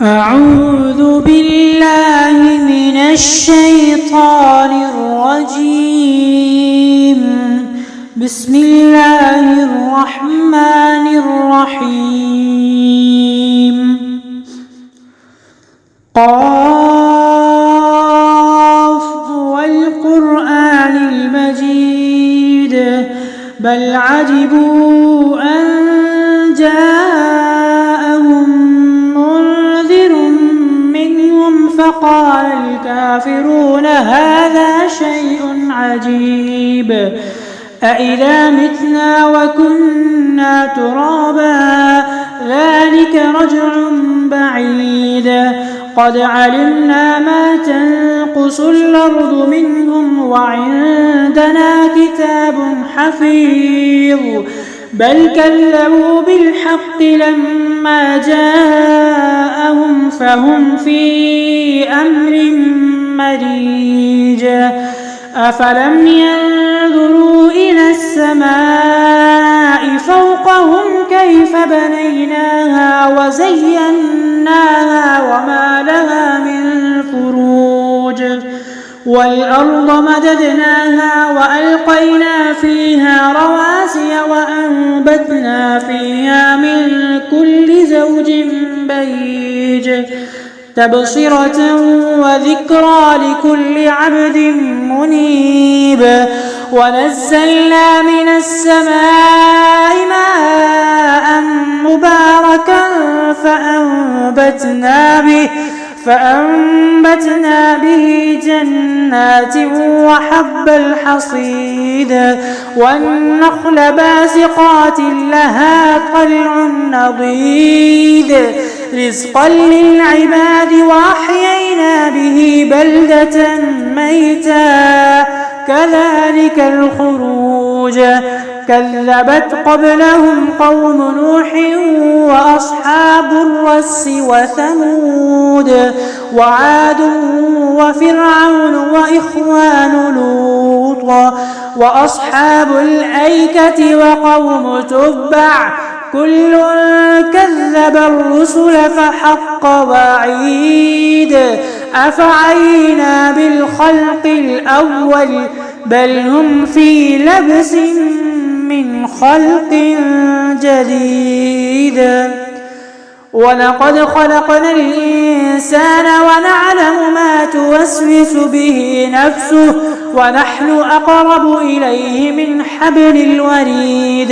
أعوذ بالله من الشيطان الرجيم. بسم الله الرحمن الرحيم. قاف والقرآن المجيد بل عجبوا أن جاءهم منذر منهم فقال الكافرون هذا شيء عجيب أإذا متنا وكنا ترابا ذلك رجع بعيد قد علمنا ما تنقص الأرض منهم وعندنا كتاب حفيظ بل كذبوا بالحق لما جاءهم فهم في أمر مريج أفلم ينظروا إلى السماء فوقهم كيف بنيناها وزيناها وما لها من فروج والأرض مددناها وألقينا فيها رواسي وأنبتنا فيها من كل زوج بهيج تبصرة وذكرى لكل عبد منيب ونزلنا من السماء ماء مباركا فأنبتنا به جنات وحب الحصيد والنخل باسقات لها طلع نضيد رزقا للعباد وأحيينا به بلدة ميتا كذلك الخروج كذبت قبلهم قوم نوح وأصحاب الرس وثمود وعاد وفرعون وإخوان لوط وأصحاب الأيكة وقوم تبع كل كذب الرسل فحق وعيد أفعينا بالخلق الأول بل هم في لبس من خلق جديد ولقد خلقنا الإنسان ونعلم ما توسوس به نفسه ونحن أقرب إليه من حبل الوريد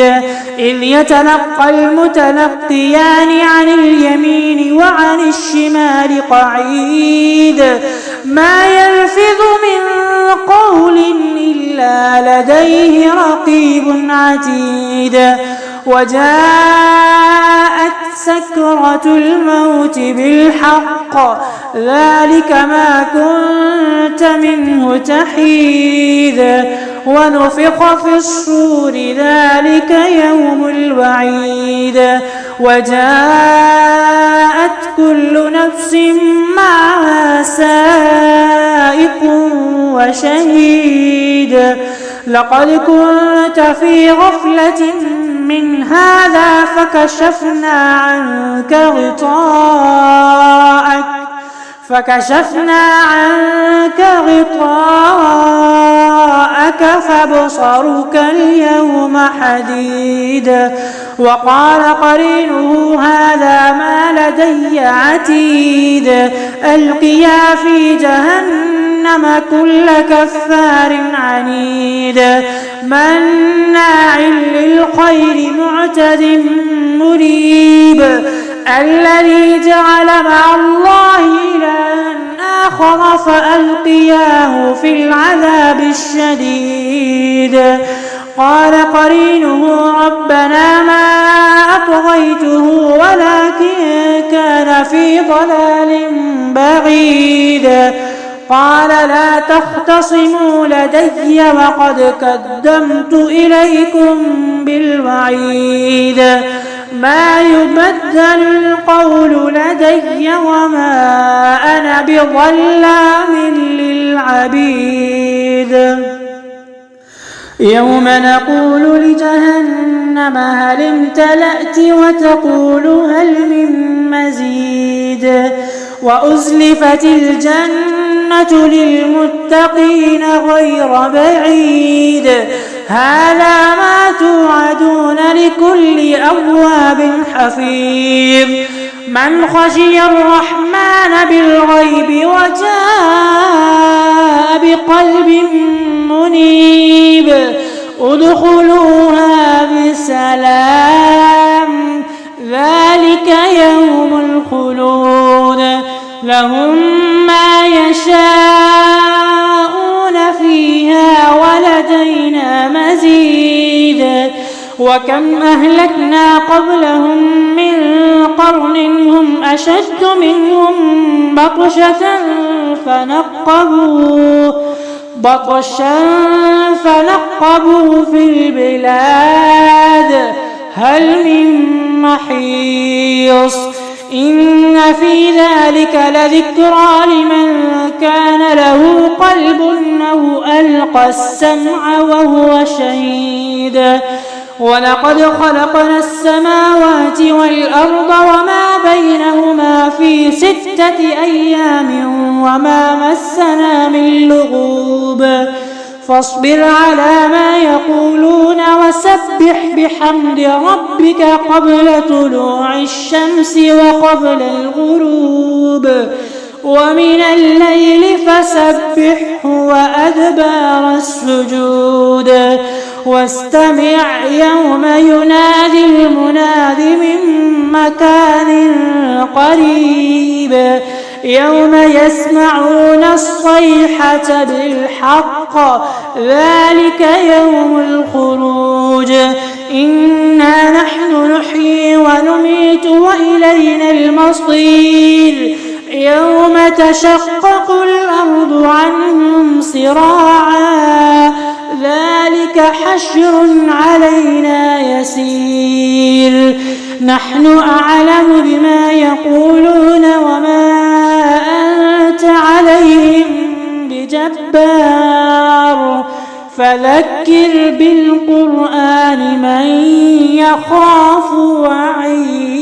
إذ يتلقى المتلقيان عن اليمين وعن الشمال قعيد ما يلفظ من قول إلا لديه رقيب عتيد وجاءت سكرة الموت بالحق ذلك ما كنت منه تحيد ونفخ في الصور ذلك يوم الوعيد وجاءت كل نفس معها سائق وشهيد لقد كنت في غفلة من هذا فكشفنا عنك غطاءك فبصرك اليوم حديد وقال قرينه هذا ما لدي عتيد ألقيا في جهنم كل كفار عنيد مناع للخير معتد مريب الذي جعل مع الله إلها آخر فألقياه في العذاب الشديد قال قرينه ربنا ما أطغيته ولكن كان في ضلال بعيد قال لا تختصموا لدي وقد قدمت إليكم بالوعيد ما يبدل القول لدي وما أنا بظلام للعبيد يوم نقول لجهنم هل امتلأت وتقول هل من مزيد حديد وأزلفت الجنة للمتقين غير بعيد هذا ما توعدون لكل أواب حفيظ من خشي الرحمن بالغيب وجاء بقلب منيب ادخلوها بسلام ذلك يوم الخلود لهم ما يشاءون فيها ولدينا مزيد وكم أهلكنا قبلهم من قرن هم أشد منهم بطشة فنقبوا في البلاد هل من محيص إن في ذلك لذكرى لمن كان له قلب أو ألقى السمع وهو شهيد ولقد خلقنا السماوات والأرض وما بينهما في 6 أيام وما مسنا من لغوب فاصبر على ما يقولون وسبح بحمد ربك قبل طلوع الشمس وقبل الغروب ومن الليل فسبحه وأدبار السجود واستمع يوم ينادي المناد من مكان قريب يوم يسمعون الصيحة بالحق ذلك يوم الخروج إنا نحن نحيي ونميت وإلينا المصير يوم تشقق الأرض عنهم صراعا ذلك حشر علينا يسير نحن أعلم بما يقولون وما أنت عليهم بجبار فذكر بالقرآن من يخاف وعيد